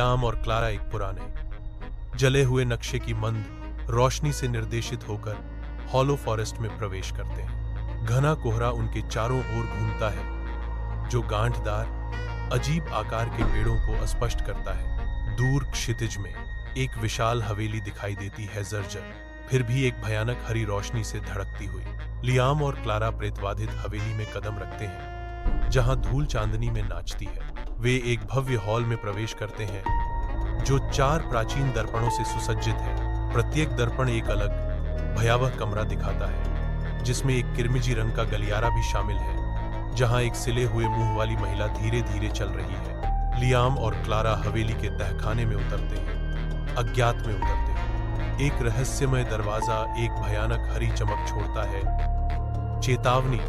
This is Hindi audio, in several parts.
लियाम और क्लारा एक पुराने जले हुए नक्शे की मंद रोशनी से निर्देशित होकर हॉलो फॉरेस्ट में प्रवेश करते हैं। घना कोहरा उनके चारों ओर घूमता है, जो गांठदार अजीब आकार के पेड़ों को स्पष्ट करता है। दूर क्षितिज में एक विशाल हवेली दिखाई देती है, जर्जर फिर भी एक भयानक हरी रोशनी से धड़कती हुई। लियाम और क्लारा प्रेतवाधित हवेली में कदम रखते हैं, जहां धूल चांदनी में नाचती है। वे एक भव्य हॉल में प्रवेश करते हैं, जो 4 प्राचीन दर्पणों से सुसज्जित है। प्रत्येक दर्पण एक अलग भयावह कमरा दिखाता है, जिसमें एक किरमिजी रंग का गलियारा भी शामिल है, जहां एक सिले हुए मुंह वाली महिला धीरे धीरे चल रही है। लियाम और क्लारा हवेली के तहखाने में उतरते हैं, अज्ञात में उतरते हैं। एक रहस्यमय दरवाजा एक भयानक हरी चमक छोड़ता है। चेतावनी,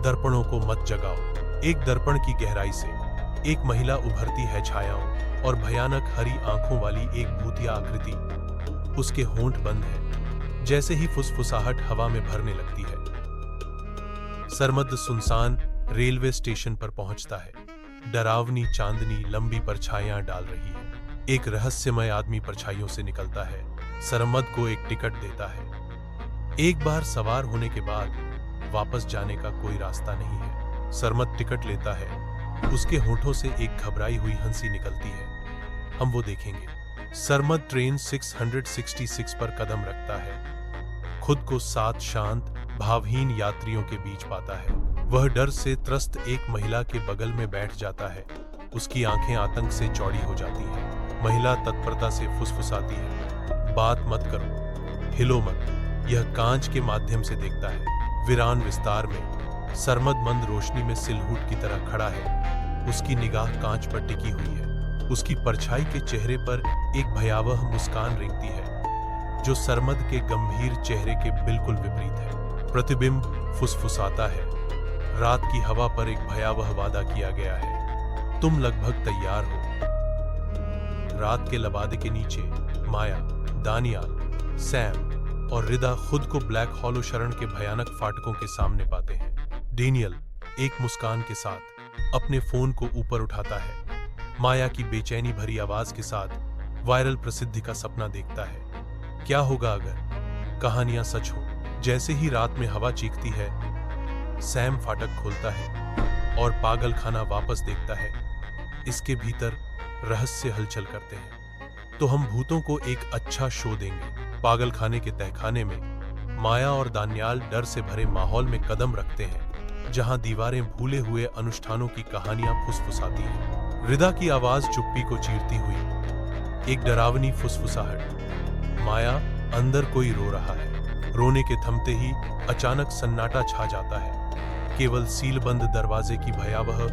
दर्पणों को मत जगाओ। एक दर्पण की गहराई से एक महिला उभरती है, छायाओं और भयानक हरी आंखों वाली एक भूतिया आकृति। उसके होंठ बंद है, जैसे ही फुसफुसाहट हवा में भरने लगती है। सरमद सुनसान रेलवे स्टेशन पर पहुंचता है। डरावनी चांदनी लंबी परछाइयां डाल रही है। एक रहस्यमय आदमी परछाइयों से निकलता है, सरमद को एक टिकट देता है। एक बार सवार होने के बाद वापस जाने का कोई रास्ता नहीं है। सरमद टिकट लेता है, उसके होठों से एक घबराई हुई हंसी निकलती है। हम वो देखेंगे। सरमद ट्रेन 666 पर कदम रखता है, खुद को 7 शांत भावहीन यात्रियों के बीच पाता है। वह डर से त्रस्त एक महिला के बगल में बैठ जाता है। उसकी आंखें आतंक से चौड़ी हो जाती हैं। महिला तत्परता से फुसफुसाती है, बात मत करो, हिलो मत। यह कांच के माध्यम से देखता है। वीरान विस्तार में सरमद मंद रोशनी में सिलहुट की तरह खड़ा है। उसकी निगाह कांच पर टिकी हुई है। उसकी परछाई के चेहरे पर एक भयावह मुस्कान रेंगती है, जो सरमद के गंभीर चेहरे के बिल्कुल विपरीत है। प्रतिबिंब फुसफुसाता है, रात की हवा पर एक भयावह वादा किया गया है, तुम लगभग तैयार हो। रात के लबादे के नीचे माया, दानियाल, सैम और रिदा खुद को ब्लैक हॉलो शरण के भयानक फाटकों के सामने पाते हैं। डेनियल एक मुस्कान के साथ अपने फोन को ऊपर उठाता है। माया की बेचैनी भरी आवाज के साथ वायरल प्रसिद्धि का सपना देखता है। क्या होगा अगर कहानियां सच हो? जैसे ही रात में हवा चीखती है, सैम फाटक खोलता है और पागल खाना वापस देखता है। इसके भीतर रहस्य हलचल करते हैं। तो हम भूतों को एक अच्छा शो देंगे। पागल खाने के तहखाने में माया और दानियाल डर से भरे माहौल में कदम रखते हैं, जहां दीवारें भूले हुए अनुष्ठानों की कहानियां फुसफुसाती हैं। रिदा की आवाज चुप्पी को चीरती हुई, एक डरावनी फुसफुसाहट। माया, अंदर कोई रो रहा है। रोने के थमते ही अचानक सन्नाटा छा जाता है। केवल सीलबंद दरवाजे की भयावह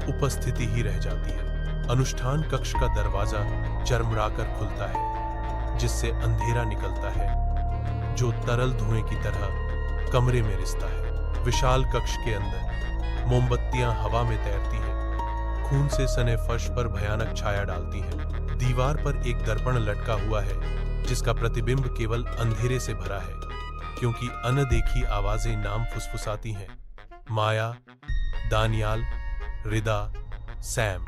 उपस्थिति ही रह जाती है। अनुष्ठान कक्ष का दरवाजा चरमराकर खुलता है, जिससे अंधेरा निकलता है, जो तरल धुएं की तरह कमरे में रिसता है। विशाल कक्ष के अंदर मोमबत्तियां हवा में तैरती हैं, खून से सने फर्श पर भयानक छाया डालती हैं। दीवार पर एक दर्पण लटका हुआ है, जिसका प्रतिबिंब केवल अंधेरे से भरा है, क्योंकि अनदेखी आवाजें नाम फुसफुसाती हैं। माया, दानियाल, रिदा, सैम।